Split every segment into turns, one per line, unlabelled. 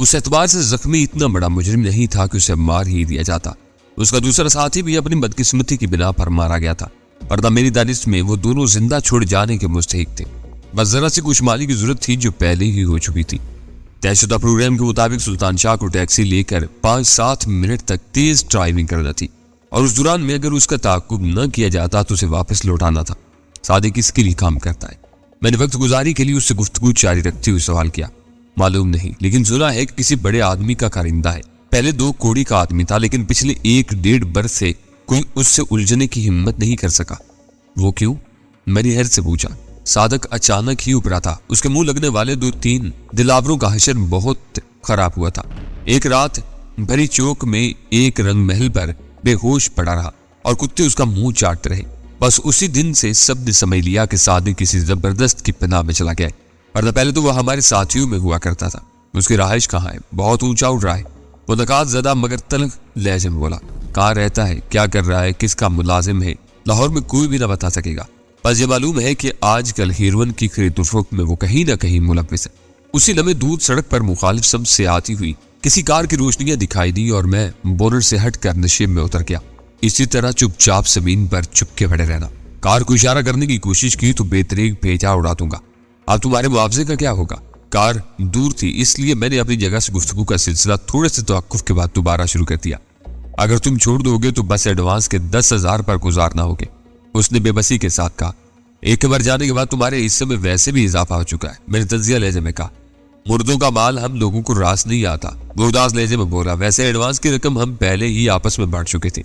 उस एतबार से जख्मी इतना बड़ा मुजरिम नहीं था कि उसे मार ही दिया जाता। उसका दूसरा साथी भी अपनी बदकिस्मती की बिना पर मारा गया था, वरना मेरी दानिश में वो दोनों जिंदा छोड़ जाने के मुस्तहिक थे। बस जरा सी कुशमाली की जरूरत थी जो पहले ही हो चुकी थी। तयशुदा प्रोग्राम के मुताबिक सुल्तान शाह को टैक्सी लेकर 5-7 मिनट तक तेज ड्राइविंग करना थी और उस दौरान में अगर उसका ताकुब न किया जाता तो उसे वापस लौटाना था। सादिक किसके लिए काम करता है? मैंने वक्त गुजारी के लिए उससे गुफ्तगू जारी रखते हुए सवाल किया। मालूम नहीं, लेकिन सुना है कि किसी बड़े आदमी का कारिंदा है। पहले 2 कोड़ी का आदमी था, लेकिन पिछले 1-1.5 बरस से कोई उससे उलझने की हिम्मत नहीं कर सका। वो क्यों? मैंने हैरत से पूछा। सादक अचानक ही उभरा था। उसके मुंह लगने वाले 2-3 दिलावरों का हशर बहुत खराब हुआ था। एक रात भरी चौक में एक रंग महल पर बेहोश पड़ा रहा और कुत्ते उसका मुंह चाटते रहे। बस उसी दिन से सब ने समझ लिया कि सादिक किसी जबरदस्त की पनाह में चला गया है, वरना पहले तो वह हमारे साथियों में हुआ करता था। उसकी रहाइश कहाँ है? बहुत ऊंचा उड़ रहा है। वो नकात ज़दा मगर तल्ख लहजे में बोला। कहाँ रहता है, क्या कर रहा है, किसका मुलाजिम है, लाहौर में कोई भी ना बता सकेगा। बस ये मालूम है कि आजकल हीरोइन की खरीद फरोख्त में वो कहीं ना कहीं मुलव्विस है। उसी लम्हे दूर सड़क पर मुखालिफ सब से आती हुई किसी कार की रोशनियां दिखाई दी और मैं बोनट से हटकर नशे में उतर गया। इसी तरह चुपचाप जमीन पर चुपके खड़े रहना। कार को इशारा करने की कोशिश की तो बेतरीक भेजा उड़ा दूंगा। अब तुम्हारे मुआवजे का क्या होगा? कार दूर थी, इसलिए मैंने अपनी जगह से गुफ्तगू का सिलसिला थोड़े से तवक्कुफ के बाद दोबारा शुरू कर दिया। अगर तुम छोड़ दोगे तो बस एडवांस के 10,000 पर गुजारना होगे, उसने बेबसी के साथ कहा। एक बार जाने के बाद तुम्हारे हिस्से में वैसे भी इजाफा हो चुका है, मैंने तजिया लहजे में कहा। मुर्दों का माल हम लोगों को रास नहीं आता, वो उदास लहजे में बोला। वैसे एडवांस की रकम हम पहले ही आपस में बांट चुके थे।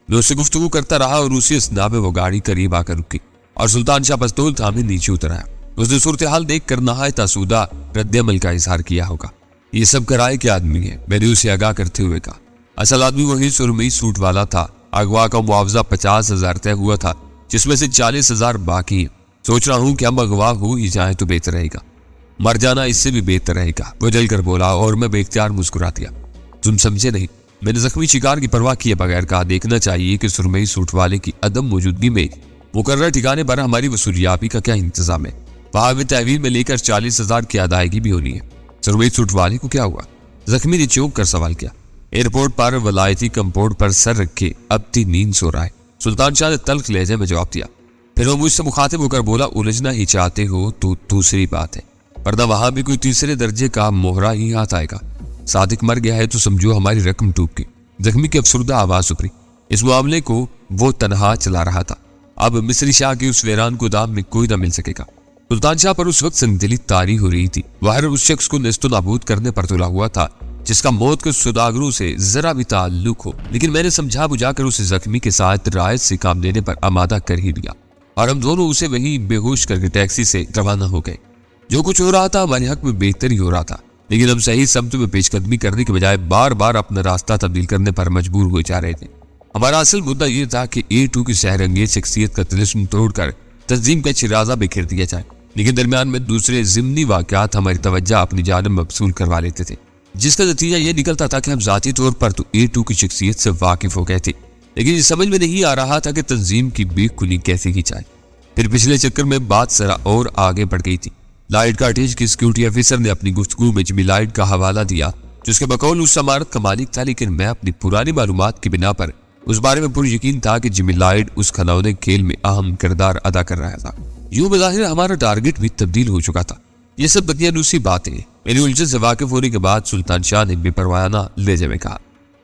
मैं उससे गुफ्तगू करता रहा और उसी असना में वो गाड़ी करीब आकर रुकी और सुल्तान शाह पिस्तौल थामे नीचे उतर आया। उसने सूरत हाल देख कर नहायत आसूदा रद्द-ए-अमल का इजहार किया होगा। ये सब कराए के आदमी है, मैंने उसे आगाह करते हुए कहा। असल आदमी वही सुरमई सूट वाला था। अगवा का मुआवजा 50,000 तय हुआ था, जिसमें से 40,000 बाकी है। सोच रहा हूं कि हम अगवा हो ही जाए तो बेहतर रहेगा, मर जाना इससे भी बेहतर रहेगा, वो जल कर बोला और मैं बेख्तियार मुस्कुरा दिया। तुम समझे नहीं, मैंने जख्मी शिकार की परवाह किए बगैर कहा। देखना चाहिए कि सुरमई सूट वाले की अदम मौजूदगी में मुकर्रर ठिकाने पर हमारी वसूलियाबी का क्या इंतजाम है। वहां में तहवील में लेकर 40,000 की अदायगी भी होनी है। सुरमई सूट वाले को क्या हुआ? जख्मी ने चौंक कर सवाल किया। एयरपोर्ट पर वलायती कंपाउंड पर सर रखे अब ती नींद सो रहा है, सुल्तान शाह ने तल्ख लहजे में जवाब दिया। फिर वो मुझसे मुखातिब होकर बोला, उलझना ही चाहते हो तो दूसरी बात है, वरना वहां भी कोई तीसरे दर्जे का मोहरा ही हाथ आएगा। सादिक मर गया है तो समझो हमारी रकम डूब गई। जख्मी की अफसुर्दा आवाज उभरी। इस मामले को वो तनहा चला रहा था। अब मिस्री शाह के उस वीरान गोदाम में कोई न मिल सकेगा। सुल्तान शाह पर उस वक्त संदिली तारी हो रही थी। वह उस शख्स को नेस्तो नाबूद करने पर तुला हुआ था जिसका मौत के सौदागरों से जरा भी ताल्लुक हो, लेकिन मैंने समझा बुझाकर उसे जख्मी के साथ रायत से काम देने पर आमादा कर ही दिया और हम दोनों उसे वहीं बेहोश करके टैक्सी से रवाना हो गए। जो कुछ हो रहा था हमारे हक में बेहतर ही हो रहा था, लेकिन हम सही समत में पेशकदमी करने के बजाय बार बार अपना रास्ता तब्दील करने पर मजबूर हो जा रहे थे। हमारा असल मुद्दा यह था कि A2 की शहरंगेज शख्सियत का तिलिस्म तोड़कर तंजीम का चिराजा बिखेर दिया जाए, लेकिन दरमियान में दूसरे जिमनी वाकयात हमारी तवज्जो अपनी जानिब मबसूल करवा लेते थे, जिसका नतीजा यह निकलता था कि हम जाती तौर पर तो A2 की शख्सियत से वाकिफ हो गए थे, लेकिन ये समझ में नहीं आ रहा था कि तंजीम की बेखुनी कैसे की जाए। फिर पिछले चक्कर में बात जरा और आगे बढ़ गई थी। लाइट कार्टेज की सिक्योरिटी ऑफिसर ने अपनी गुफ्तगू में जिमी लाइट का हवाला दिया, जिसके बकौल उस इमारत का मालिक था, लेकिन मैं अपनी पुरानी मालूमात की बिना पर उस बारे में पूरी यकीन था कि जिमी लाइट उस खनौने खेल में अहम किरदार अदा कर रहा था। यूं बज़ाहिर हमारा टारगेट भी तब्दील हो चुका था। ये सब दकियानूसी बातें। मेरी उलझन से वाकिफ होने के बाद सुल्तान शाह ने बेपरवाना लहजे में कहा,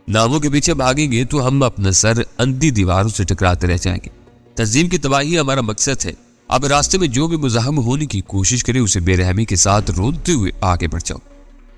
नामों के पीछे भागेंगे तो हम अपना सर अंधी दीवारों से टकराते रह जाएंगे। तंजीम की तबाही हमारा मकसद है। अब रास्ते में जो भी मुज़ाहम होने की कोशिश करे उसे बेरहमी के साथ रोनते हुए आगे बढ़ जाओ।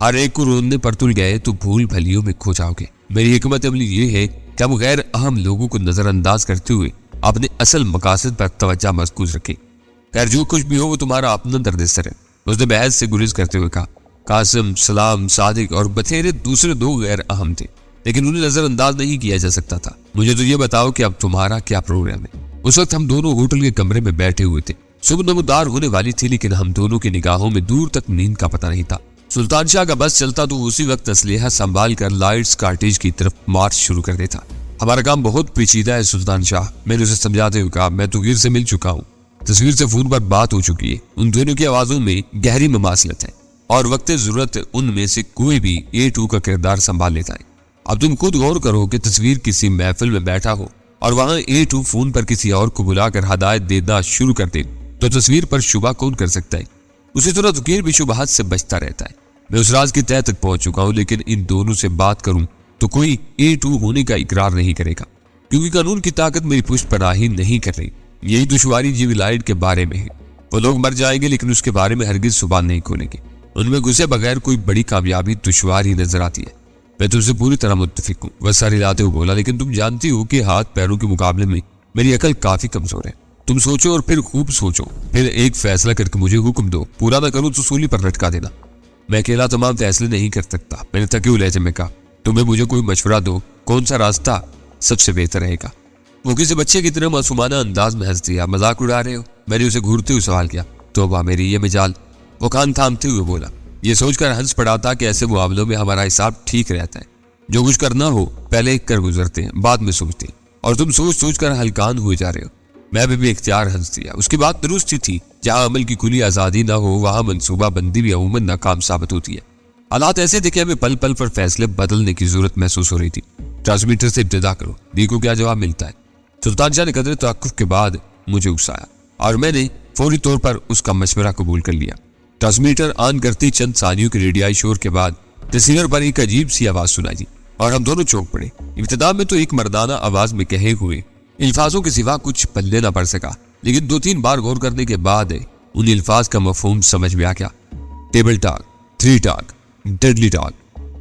हर एक को रोनने पर तुल गए तो भूल भलियों में खो जाओगे। मेरी हिकमत अमली ये है कि हम गैर अहम लोगों को नजरअंदाज करते हुए अपने असल मकासद पर तवज्जो मरकूज रखें। खैर जो कुछ भी हो वो तुम्हारा अपना दर्द-ए-सर है, उसने बहस से गुरेज करते हुए कहा। कासिम, सलाम, सादिक और बथेरे दूसरे 2 गैर अहम थे, लेकिन उन्हें नजरअंदाज नहीं किया जा सकता था। मुझे तो ये बताओ कि अब तुम्हारा क्या प्रोग्राम है? उस वक्त हम दोनों होटल के कमरे में बैठे हुए थे। सुबह नमदार होने वाली थी, लेकिन हम दोनों की निगाहों में दूर तक नींद का पता नहीं था। सुल्तान शाह का बस चलता तो उसी वक्त असलेहा संभाल कर लाइट्स कार्टेज की तरफ मार्च शुरू कर देता। हमारा काम बहुत पेचीदा है सुल्तान शाह, मैंने उसे समझाते हुए कहा। मैं तो गिर से मिल चुका हूँ, तस्वीर से फोन पर बात हो चुकी है, उन दोनों की आवाजों में गहरी ममासलत है और वक्त जरूरत उनमें से कोई भी A2 का किरदार संभाल लेता है। अब तुम खुद गौर करो कि तस्वीर किसी महफिल में बैठा हो और वहां A2 फोन पर किसी और को बुलाकर हदायत देना शुरू कर दे, तो तस्वीर पर शुबा कौन कर सकता है? उसी तरह तुकीर भी शुबहात से बचता रहता है। मैं उस राज की तह तक पहुंच चुका हूं, लेकिन इन दोनों से बात करूं तो कोई A2 होने का इकरार नहीं करेगा, क्योंकि कानून की ताकत मेरी पुष्ट पनाही नहीं कर रही। यही दुश्वारी जीवी लाइट के बारे में है। वो लोग मर जाएंगे लेकिन उसके बारे में हरगिज जुबान नहीं खोलेंगे। उनमें घुसे बगैर कोई बड़ी कामयाबी दुश्वार ही नजर आती है। मैं तुमसे पूरी तरह मुत्तफिक हूँ, वह सारी लाते हुए बोला, लेकिन तुम जानती हो कि हाथ पैरों के मुकाबले में मेरी अकल काफी कमजोर है। तुम सोचो और फिर खूब सोचो, फिर एक फैसला करके मुझे हुक्म दो। पूरा ना करूं तो सूली पर लटका देना। मैं अकेला तमाम फैसले नहीं कर सकता, मैंने थके हुए लहजे में कहा। तुम्हें मुझे कोई मशवरा दो, कौन सा रास्ता सबसे बेहतर रहेगा? वो किसी बच्चे की तरह मासूमाना अंदाज में हंस दिया। मजाक उड़ा रहे हो? मैंने उसे घूरते हुए सवाल किया। तौबा मेरी ये मिजाल, वो कान थामते हुए बोला। ये सोचकर हंस पड़ा था कि ऐसे मामलों में हमारा हिसाब ठीक रहता है। जो कुछ करना हो पहले कर गुजरते हैं, बाद में सोचते हैं, और तुम सोच सोच कर हलकान हुए जा रहे हो। मैं भी इख्तियार हंस दिया। उसकी बात दुरुस्त ही थी। जहां अमल की खुली आजादी ना हो वहां मनसूबा बंदी भी अमूमन नाकाम साबित होती है। हालात ऐसे देखे हमें पल पल पर फैसले बदलने की जरूरत महसूस हो रही थी। ट्रांसमीटर से इब्तिदा करो, देखो क्या जवाब मिलता है। सुल्तान शाह ने कदर तवक्कुफ के बाद मुझे उकसाया और मैंने फौरी तौर पर उसका मशवरा कबूल कर लिया। ट्रांसमीटर ऑन करते चंद सानियों के रेडियाई शोर के बाद रिसीवर पर एक अजीब सी आवाज सुनाई दी और हम दोनों चौंक पड़े। इब्तिदा में तो एक मर्दाना आवाज में कहे हुए अल्फाजों के सिवा कुछ पल्ले ना पड़ सका, लेकिन 2-3 बार गौर करने के बाद उन अल्फाज का मफहूम समझ में आ गया। Table talk, 3 talk, deadly talk,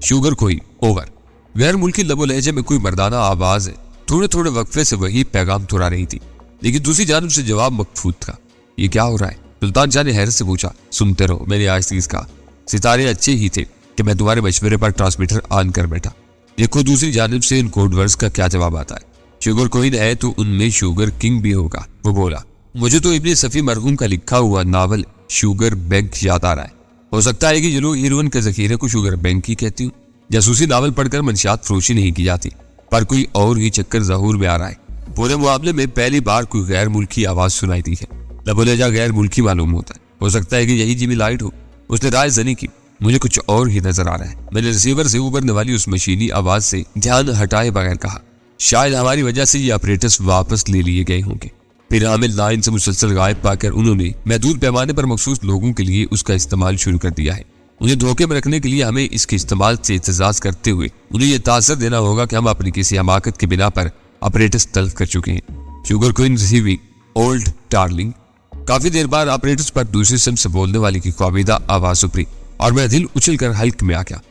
sugar कोई ओवर। गैर मुल्की लबो लहजे में कोई मर्दाना आवाज थोड़े थोड़े वक्फे से वही पैगाम तुरा रही थी, लेकिन दूसरी जानिब से जवाब मकफूत था। ये क्या हो रहा है? सुल्तान शाह ने हैरत से पूछा। सुनते रहो, मैंने आज चीज कहा। सितारे अच्छे ही थे कि मैं तुम्हारे मशवरे पर ट्रांसमीटर ऑन कर बैठा। देखो दूसरी जानिब से इन कोड वर्ड्स का क्या जवाब आता है। शुगर कोइन है तो उनमें शुगर किंग भी होगा, वो बोला। मुझे तो इब्ने सफी मरहूम का लिखा हुआ नावल शुगर बैंक याद आ रहा है। हो सकता है कि ये लोग हीरोइन के जखीरे को शुगर बैंक ही कहती हूँ। जासूसी नावल पढ़कर मंशियात फरोशी नहीं की जाती, पर कोई और ही चक्कर ज़हूर में आ रहा है। पूरे मुकाबले में पहली बार कोई गैर मुल्की आवाज सुनाई दी है। लबोलेजा गैर मुल्की मालूम होता है। हो सकता है कि यही जिमी लाइट हो। उसने राय जनी की। मुझे कुछ और ही नजर आ रहा है। मैंने रिसीवर से उभरने वाली उस मशीनी आवाज से ध्यान हटाए बगैर कहा, शायद हमारी वजह से ये ऑपरेटर्स वापस ले लिए गए होंगे। फिर हमें लाइन से मुसलसल गायब पाकर उन्होंने महदूद पैमाने पर मखसूस लोगों के लिए उसका इस्तेमाल शुरू कर दिया है। उन्हें धोखे में रखने के लिए हमें इसके इस्तेमाल से एहतजाज करते हुए उन्हें यह तासर देना होगा कि हम अपनी किसी हमाकत की बिना पर ऑपरेटर्स तल्फ कर चुके हैं। Sugar queen receiving old darling. काफी देर बाद ऑपरेटर्स पर दूसरी सिम से बोलने वाली की ख्वाबीदा आवाज उभरी और मेरा दिल उछल कर हल्क में आ गया।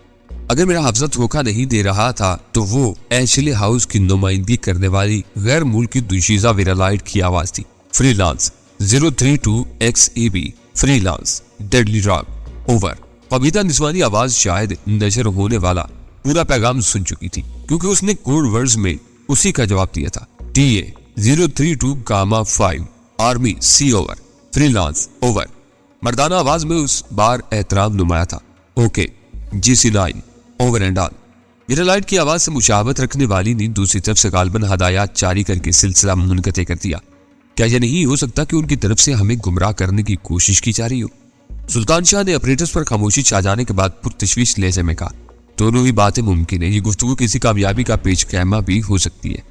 अगर मेरा हफ्जा धोखा नहीं दे रहा था तो वो एशले हाउस की नुमाइंदगी करने वाली गैर मुल्की दुशीजा विरालाइट की आवाज थी। Freelance 032XEB freelance deadly rock over. कविता निस्वानी आवाज शायद नशर होने वाला पूरा पैगाम सुन चुकी थी, क्योंकि उसने कोड वर्ड्स में उसी का जवाब दिया था। TA 032,5 army C over freelance over. मर्दाना आवाज में उस बार एहतराम नुमाया था। Okay GC9 over and out. विरालाइट की आवाज से मुशाबत रखने वाली ने दूसरी तरफ से गालबन हदायत जारी करके सिलसिला मुनक़ते कर दिया। क्या यह नहीं हो सकता कि उनकी तरफ से हमें गुमराह करने की कोशिश की जा रही हो? सुल्तान शाह ने ऑपरेटर्स पर खामोशी छा जाने के बाद पुरतशवीश लहजे में कहा, दोनों ही बातें मुमकिन है। ये गुफ्तगू किसी कामयाबी का पेशखैमा भी हो सकती है।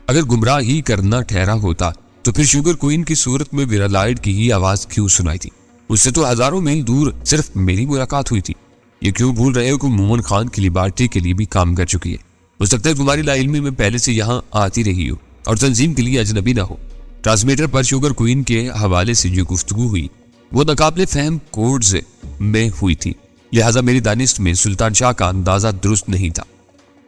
अगर गुमराह ही करना ठहरा होता तो फिर शुगर क्वीन की सूरत में विरालाइट की ही आवाज क्यों सुनाई थी? उससे तो हजारों मील दूर सिर्फ मेरी मुलाकात हुई थी। ये क्यों भूल रहे हो कि मोमन खान की लिबार्टी के लिए भी काम कर चुकी है? हो सकता है तुम्हारी लाइल्मी में पहले से यहाँ आती रही हो और तंजीम के लिए अजनबी ना हो। ट्रांसमीटर पर शुगर क्वीन के हवाले से जो गुफ्तगू हुई वो नाकाबिले फहम कोड्स में हुई थी, लिहाजा मेरी दानिश में सुल्तान शाह का अंदाजा दुरुस्त नहीं था।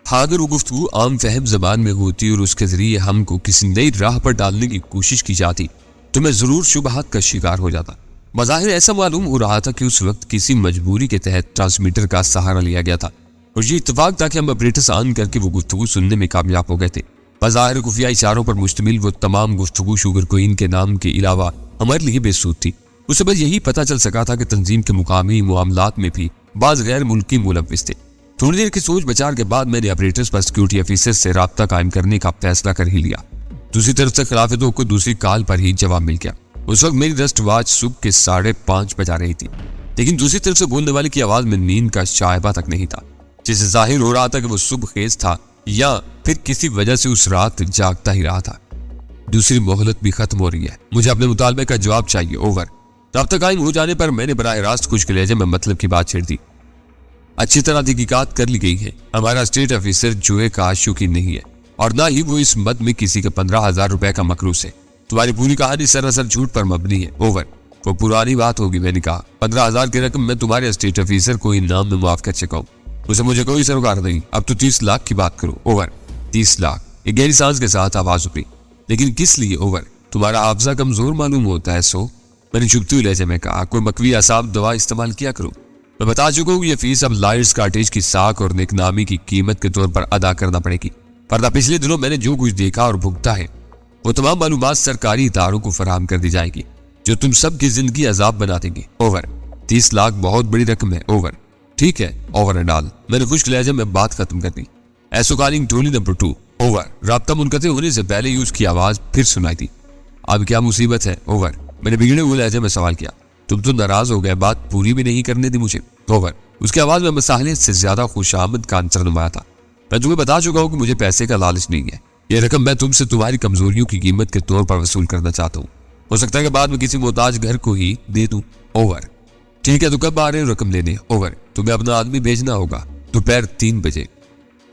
हाँ, अगर वो गुफ्तगू आम फहम जबान में होती और उसके जरिए हमको किसी नई राह पर डालने की कोशिश की जाती तो मैं जरूर शुबहात का शिकार हो जाता। मज़ाहिर ऐसा मालूम हो रहा था कि उस वक्त किसी मजबूरी के तहत ट्रांसमीटर का सहारा लिया गया था और ये इत्तेफाक था कि हम ऑपरेटर्स ऑन करके वो गुफ्तगू सुनने में कामयाब हो गए थे। मज़ाहिर खुफिया इशारों पर मुश्तमिल वो तमाम गुफ्तगू शुगर क्वीन के नाम के अलावा हमारे लिए बेसूद थी। उसे बस यही पता चल सका था कि तंजीम के मुकामी मामलात में भी बाज गैर मुल्की मुलव्विस थे। थोड़ी देर की सोच विचार के बाद मैंने ऑपरेटर्स पर सिक्योरिटी ऑफिसर्स से राब्ता कायम करने का फैसला कर ही लिया। दूसरी तरफ से खिलाफतों को दूसरी कॉल पर ही जवाब मिल गया। उस वक्त मेरी रस्ट वॉच सुबह के 5:30 बजा रही थी। लेकिन दूसरी तरफ से बोलने वाले की आवाज में नींद का शायबा तक नहीं था, जिससे जाहिर हो रहा था कि वो सुबह खेज था या फिर किसी वजह से उस रात जागता ही रहा था। दूसरी मोहलत भी खत्म हो रही है, मुझे अपने मुतालबे का जवाब चाहिए, ओवर। राब्ता कायम हो जाने पर मैंने बराह रास्त खुश्क लहजे में मतलब की बात छेड़ दी। अच्छी तरह तहकीकात कर ली गई है। हमारा स्टेट ऑफिसर जुए का आशुकी नहीं है और ना ही वो इस मद में किसी के 15,000 रुपए का मकरूस है। तुम्हारी पूरी कहानी सरासर झूठ पर मबनी है, ओवर। वो पुरानी बात होगी, मैंने कहा। 15,000 की रकम मैं तुम्हारे स्टेट ऑफिसर को इनाम में मुआफ कर चुका हूँ, उसे मुझे कोई सरोकार नहीं। अब तो 30 लाख की बात करो, ओवर। 30 लाख, एक गहरी सांस के साथ आवाज उभरी। लेकिन किस लिए, ओवर? तुम्हारा हाफजा कमजोर मालूम होता है, सो। मैंने चुभते हुए लहजे में कहा, कोई मकवी असाब दवा इस्तेमाल किया करो। मैं बता चुका हूँ ये फीस अब लायर्स कॉटेज की साख और नेकनामी की कीमत के तौर पर अदा करना पड़ेगी। वरना पिछले दिनों मैंने जो कुछ देखा और भुगता है वो तमाम मालूमात सरकारी इदारों को फराहम कर दी जाएगी, जो तुम सब की जिंदगी अजाब बना देंगे, ओवर। 30 लाख बहुत बड़ी रकम है, ओवर। ठीक है, ओवर एंड ऑल। मैंने खुश्क लहजे में बात खत्म कर दी। ऐसो कॉलिंग टोली नंबर 2, ओवर। राब्ता मुनक़ते होने से पहले ही उसकी आवाज फिर सुनाई दी। अब क्या मुसीबत है, ओवर? मैंने बिगड़े हुए लहजे में सवाल किया। तुम तो नाराज हो गए, बात पूरी भी नहीं करने दी मुझे, ओवर। उसकी आवाज में मसाहलियत से ज्यादा खुशामद का अंतर नुमाया था। मैं तुम्हें बता चुका हूँ कि मुझे पैसे का लालच नहीं है। यह रकम मैं तुमसे तुम्हारी कमजोरियों की कीमत के तौर पर वसूल करना चाहता हूँ। हो सकता है कि बाद में किसी मोहताज घर को ही दे दूं, ओवर। ठीक है, तो कब आ रहे हो रकम लेने, ओवर? तुम्हें अपना आदमी भेजना होगा। दोपहर 3 बजे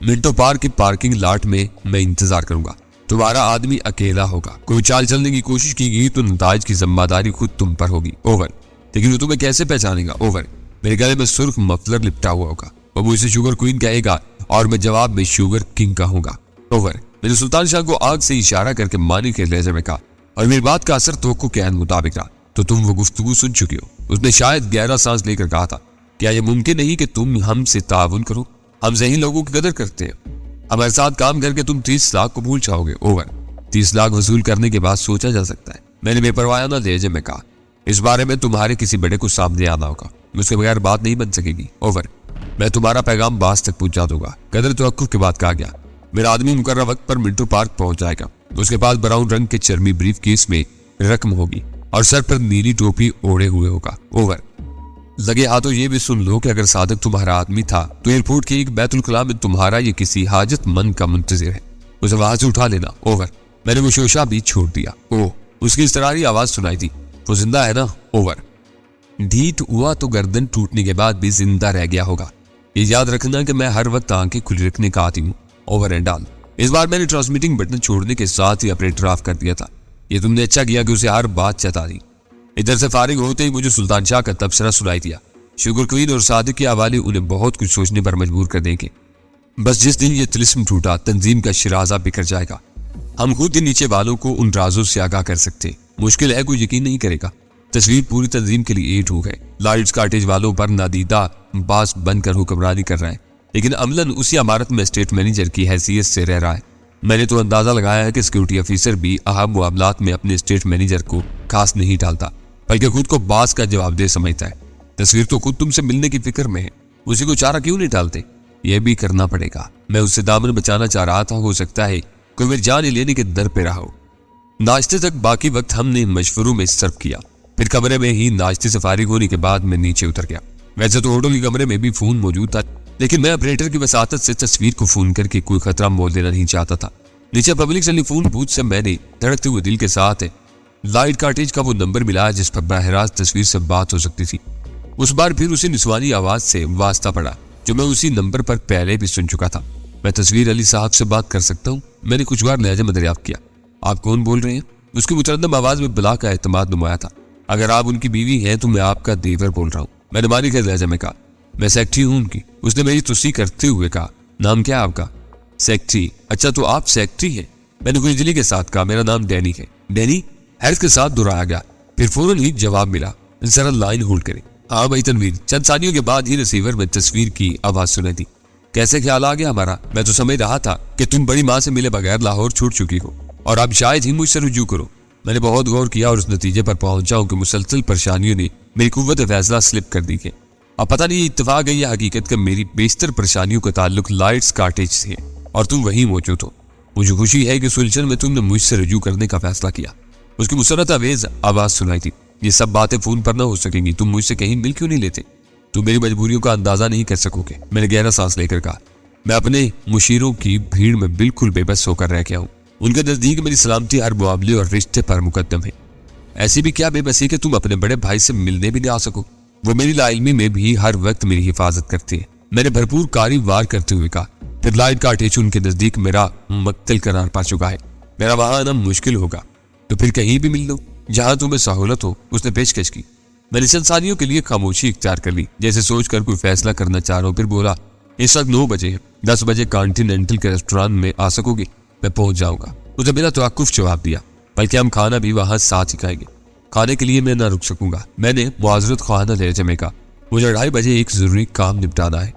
मिंटो पार्क की पार्किंग लॉट में मैं इंतजार करूंगा। तुम्हारा आदमी अकेला होगा। कोई चाल चलने की कोशिश की गई तो नताज की जिम्मेदारी खुद तुम पर होगी, ओवर। लेकिन वो तुम्हें कैसे पहचानेगा, ओवर? मेरे गले में सुर्ख मफलर लिपटा हुआ होगा। वो मुझसे शुगर क्वीन कहेगा और मैं जवाब में शुगर किंग कहूंगा, ओवर। मैंने सुल्तान शाह को आग से इशारा करके मानी के लहजे में कहा और मेरी बात का असर तो के मुताबिक रहा। तो तुम वो गुफ्तगू सुन चुकी हो। उसने शायद गहरा सांस लेकर कहा था, क्या यह मुमकिन नहीं कि तुम हमसे ताउन करो? हम ज़हीन लोगों की कदर करते हैं। हमारे साथ काम करके तुम 30 लाख को भूल जाओगे, ओवर। 30 लाख वसूल करने के बाद सोचा जा सकता है, मैंने बेपरवायाना लहजे में कहा। इस बारे में तुम्हारे किसी बड़े को सामने आना होगा, उसके बगैर बात नहीं बन सकेगी, ओवर। मैं तुम्हारा पैगाम बास तक पहुंचा दूंगा। कदर तवक्कुफ के बाद कहा गया। मेरा आदमी मुकर्रर वक्त पर मिंटो पार्क पहुंच जाएगा। उसके पास ब्राउन रंग के चर्मी ब्रीफ केस में रकम होगी और सर पर नीली टोपी ओढ़े हुए होगा, ओवर। लगे हाथों ये भी सुन लो कि अगर सादक तुम्हारा आदमी था तो एयरपोर्ट के एक बैतुल कला में तुम्हारा ये किसी हाजतमंद का मुंतजिर है, उसे वहां से उठा लेना, ओवर। मैंने वो शोशा भी छोड़ दिया। ओह, उसकी इस्तरारी आवाज सुनाई दी। वो जिंदा है ना, ओवर? ढीठ हुआ तो गर्दन टूटने के बाद भी जिंदा रह गया होगा। ये याद रखना कि मैं हर वक्त आंखें खुली रखने का आती हूँ, ओवर एंड ऑल। इस बार मैंने ट्रांसमिटिंग बटन छोड़ने के साथ ही ऑपरेटर ऑफ कर दिया था। ये तुमने अच्छा किया कि उसे हर बात चेता दी। इधर से फारिग होते ही मुझे सुल्तान शाह का तबसरा सुनाई दिया। शुगर क्वीन और सादिक के हवाले उन्हें बहुत कुछ सोचने पर मजबूर कर देंगे। बस जिस दिन ये तिलिस्म टूटा, तंजीम का शिराजा बिखर जाएगा। हम खुद ही नीचे वालों को उन राजों से आगाह कर सकते। मुश्किल है, कोई यकीन नहीं करेगा। तस्वीर पूरी तंजीम के लिए 8 हो गए। लाइट्स कॉटेज वालों पर नादीदा बास बनकर हुक्मरानी कर रहा है, लेकिन अमलन उसी इमारत में स्टेट मैनेजर की हैसियत से रह रहा है। मैंने तो अंदाजा लगाया है कि सिक्योरिटी ऑफिसर भी अहम मामलात में अपने स्टेट मैनेजर को खास नहीं डालता, बल्कि खुद को बास का जवाबदेह समझता है। तस्वीर तो खुद तुमसे मिलने की फिक्र में है, उसी को चारा क्यों नहीं डालते? यह भी करना पड़ेगा। मैं उससे दामन बचाना चाह रहा था, हो सकता है कोई मेरी जान लेने के दर पे रहा हो। नाश्ते तक बाकी वक्त हमने मशवरों में सर्व किया। फिर कमरे में ही नाश्ते से फारिग होने के बाद मैं नीचे उतर गया। वैसे तो होटल के कमरे में भी फोन मौजूद था, लेकिन मैं ऑपरेटर की वसातत से तस्वीर को फोन करके कोई खतरा मोल देना नहीं चाहता था। नीचे पब्लिक टेलीफोन बूथ से मैंने धड़कते हुए दिल के साथ लाइट कॉटेज का वो नंबर मिला जिस पर बहराज तस्वीर से बात हो सकती थी। उस बार फिर उसी निस्वानी आवाज से वास्ता पड़ा जो मैं उसी नंबर पर पहले भी सुन चुका था। मैं तस्वीर अली साहब से बात कर सकता हूँ? मैंने कुछ बार लहजे में दरियाफ्त किया। आप कौन बोल रहे हैं? उसकी मुतरद्दम आवाज में बला का एतमाद नुमाया था। अगर आप उनकी बीवी हैं तो मैं आपका देवर बोल रहा हूँ, मैंने मानी के लहजे में कहा। मैं सेक्रेटरी हूँ उनकी। उसने मेरी तुसी करते हुए कहा, नाम क्या है आपका? सेक्रेटरी? अच्छा, तो आप सेक्रेटरी हैं? मैंने खुजली के साथ कहा, मेरा नाम डैनी है। डैनी? हैरत के साथ दोहराया गया। फिर फौरन ही जवाब मिला, जरा लाइन होल्ड करें। हाँ भाई तनवीर। चंद सानियों के बाद ही रिसीवर में तस्वीर की आवाज सुनाई दी। कैसे ख्याल आ गया हमारा? मैं तो समझ रहा था कि तुम बड़ी माँ से मिले बगैर लाहौर छूट चुकी हो और अब शायद ही मुझसे रुजू करो। मैंने बहुत गौर किया और उस नतीजे पर पहुंचा हूं कि मुसलसल परेशानियों ने मेरी कुव्वत फैसला स्लिप कर दी है। अब पता नहीं इत्तेफाक है या हकीकत का मेरी बेशतर परेशानियों का ताल्लुक लाइट्स कॉटेज से है और तुम वहीं मौजूद हो। मुझे खुशी है कि सुलझन में तुमने मुझसे रुजू करने का फैसला किया। उसकी मुसरत अवेज आवाज सुनाई थी। ये सब बातें फोन पर ना हो सकेंगी। तुम मुझसे कहीं मिल क्यों नहीं लेते? तुम मेरी मजबूरियों का अंदाजा नहीं कर सकोगे। मैंने गहरा सांस लेकर कहा। मैं अपने मुशीरों की भीड़ में बिल्कुल बेबस होकर रह गया हूँ। उनके नजदीक मेरी सलामती हर मुआवले और रिश्ते पर मुकद्दम है। ऐसी भी क्या बेबसी कि तुम अपने बड़े भाई से मिलने भी नहीं आ सको। वो मेरी लाइल्मी में भी हर वक्त मेरी हिफाजत करती है। मैंने भरपूर कारी वार करते हुए कहा। फिर लाइट का अटैच उनके नजदीक मेरा मक्तल करार पा चुका है। मेरा वहां आना मुश्किल होगा, तो फिर कहीं भी मिल लो जहां तुम्हें सहूलत हो। उसने पेशकश की। मैंने इंसानियों के लिए खामोशी इख्तियार कर ली, जैसे सोचकर कोई फैसला करना चाह रहा हूं। फिर बोला, इस वक्त 9 बजे है। 10 बजे कॉन्टिनेंटल के रेस्टोरेंट में आ सकोगे? मैं पहुंच जाऊंगा। उसने बिना तवक्कुफ जवाब दिया। बल्कि हम खाना भी वहां साथ ही खाएंगे। खाने के लिए मैं ना रुक सकूंगा। मैंने मुआजरत खाना ले जमे का। मुझे 2:30 बजे एक जरूरी काम निपटाना है।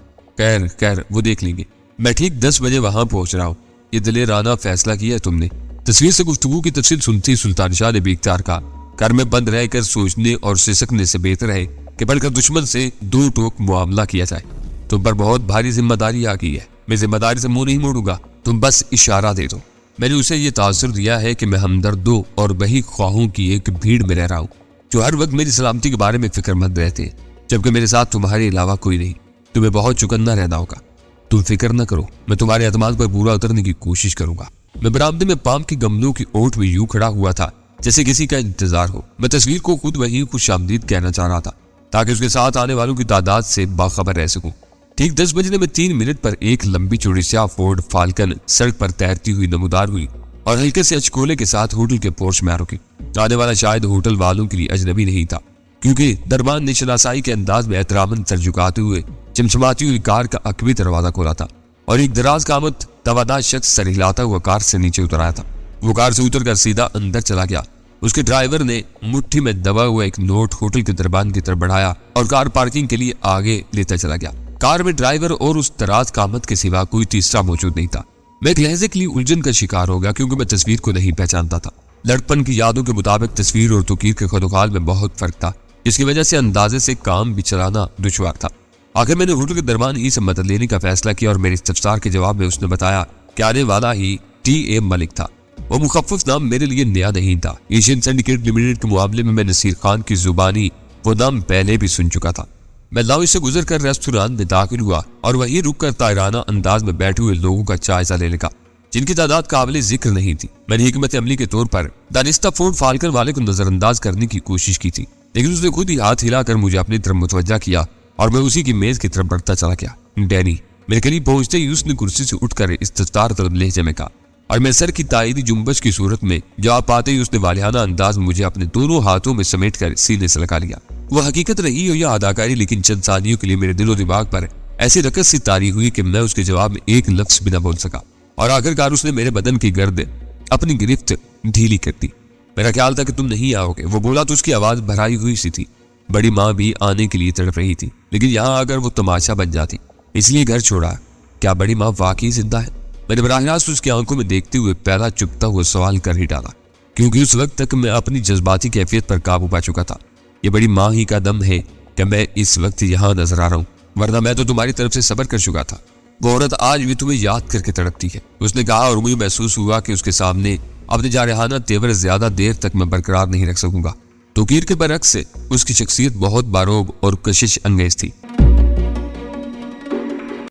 खैर वो देख लेंगे। मैं ठीक 10 बजे वहां पहुंच रहा हूँ। ये दिलेराना फैसला किया है तुमने। तस्वीर से गुफ्तगू की तफसील सुनती सुल्तान शाह ने भी इख्तियार कहा। घर में बंद रहकर सोचने और सिसकने से बेहतर है कि बढ़कर दुश्मन से 2 टोक मुआमला किया जाए। तुम पर बहुत भारी जिम्मेदारी आ गई है। मैं जिम्मेदारी से मुंह नहीं मोड़ूंगा। तुम बस इशारा दे दो। मैंने उसे ये तासुर दिया है कि मैं हमदर्दों और वही ख्वाहों की एक भीड़ में रह रहा हूँ जो हर वक्त मेरी सलामती के बारे में फिक्रमंद रहते हैं, जबकि मेरे साथ तुम्हारे अलावा कोई नहीं। तुम्हें बहुत चुकन्ना रहना होगा। तुम फिक्र न करो, मैं तुम्हारे एतमाद पर पूरा उतरने की कोशिश करूंगा। मैं बरामदे में पाम के गमलों की ओट में यूं खड़ा हुआ था जैसे किसी का इंतजार हो। मैं तस्वीर को खुद वही खुशामदीद कहना चाह रहा था ताकि उसके साथ आने वालों की तादाद से बाखबर रह सकूं। ठीक 10 बजने में 3 मिनट पर एक लंबी चौड़ी स्याह फोर्ड फाल्कन सड़क पर तैरती हुई नमूदार हुई और हल्के से अचकोले के साथ होटल के पोर्च में आ रुकी। आने वाला शायद होटल वालों के लिए अजनबी नहीं था, क्योंकि दरबान ने शनासाई के अंदाज में एहतरामन सर झुकाते हुए चमचमाती हुई कार का अकबी दरवाजा खोला था और एक दराज कामत तवादार शख्स सर हिलाता हुआ कार से नीचे उतर आया था। वो कार से उतरकर सीधा अंदर चला गया। उसके ड्राइवर ने मुट्ठी में दबा हुआ एक नोट होटल के दरबान की तरफ बढ़ाया और कार पार्किंग के लिए आगे लेता चला गया। कार में ड्राइवर और उस दराज कामत के सिवा कोई तीसरा मौजूद नहीं था। मैं एक लहजे के लिए उलझन का शिकार हो गया, क्योंकि मैं तस्वीर को नहीं पहचानता था। लड़कपन की यादों के मुताबिक तस्वीर और तौकीर के खदोखाल में बहुत फर्क था, जिसकी वजह से अंदाजे से काम भी चलाना दुश्वार था। आखिर मैंने होटल के दरबान ही से मदद लेने का फैसला किया और मेरे इस्तफसार के जवाब में उसने बताया कि आने वाला ही T.A. मलिक था। वो मुखफ़्फ़ नाम मेरे लिए नया नहीं था। एशियन सिंडिकेट लिमिटेड के मुकाबले में मैं नसीर खान की जुबानी वो नाम पहले भी सुन चुका था। मैं लाउंज से गुजरकर रेस्टोरेंट में दाखिल हुआ और वहीं रुककर तायराना अंदाज में बैठे हुए लोगों का जायजा लेने लगा, जिनकी तादाद काबिल जिक्र नहीं थी। मैंने हिकमत अमली के तौर पर दानिस्ता फोर्ड फाल्कन वाले को नजरअंदाज करने की कोशिश की थी, लेकिन उसने खुद ही हाथ हिलाकर मुझे अपनी तरफ मुतवज्जा किया और मैं उसी की मेज की तरफ बढ़ता चला गया। डैनी, मेरे करीब पहुंचते ही उसने कुर्सी से उठकर इस्तफसार तलब लहजे में कहा और मैं सर की तायदी जुम्बश की सूरत में जवाब पाते ही उसने वालिहाना अंदाज में मुझे अपने दोनों हाथों में समेटकर सीने से लगा लिया। वह हकीकत रही हो या अदाकारी, लेकिन चंद सानियों के लिए मेरे दिलो दिमाग पर ऐसी रकस सी तारी हुई कि मैं उसके जवाब में एक लफ्ज भी न बोल सका और आखिरकार उसने मेरे बदन की गर्द अपनी गिरफ्त ढीली कर दी। मेरा ख्याल था कि तुम नहीं आओगे। वो बोला तो उसकी आवाज भराई हुई सी थी। बड़ी माँ भी आने के लिए तड़प रही थी, लेकिन यहाँ आकर वो तमाशा बन जाती, इसलिए घर छोड़ा। क्या बड़ी माँ वाकई जिंदा है? मैंने बराह रास्त उसकी आंखों में देखते हुए पहला चुपता हुआ सवाल कर ही डाला, क्योंकि उस वक्त तक मैं अपनी जज्बाती कैफियत पर काबू पा चुका था। ये बड़ी माँ ही का दम है कि मैं इस वक्त यहाँ नजर आ रहा हूँ, वरना मैं तो तुम्हारी तरफ से सब्र कर चुका था। वो औरत आज भी तुम्हें याद करके तड़पती है, उसने कहा, और मुझे महसूस हुआ कि उसके सामने अपने जारहाना तेवर ज्यादा देर तक मैं बरकरार नहीं रख सकूंगा। तौकीर के बरक्स उसकी शख्सियत बहुत बारोब और कशिश अंगेज थी।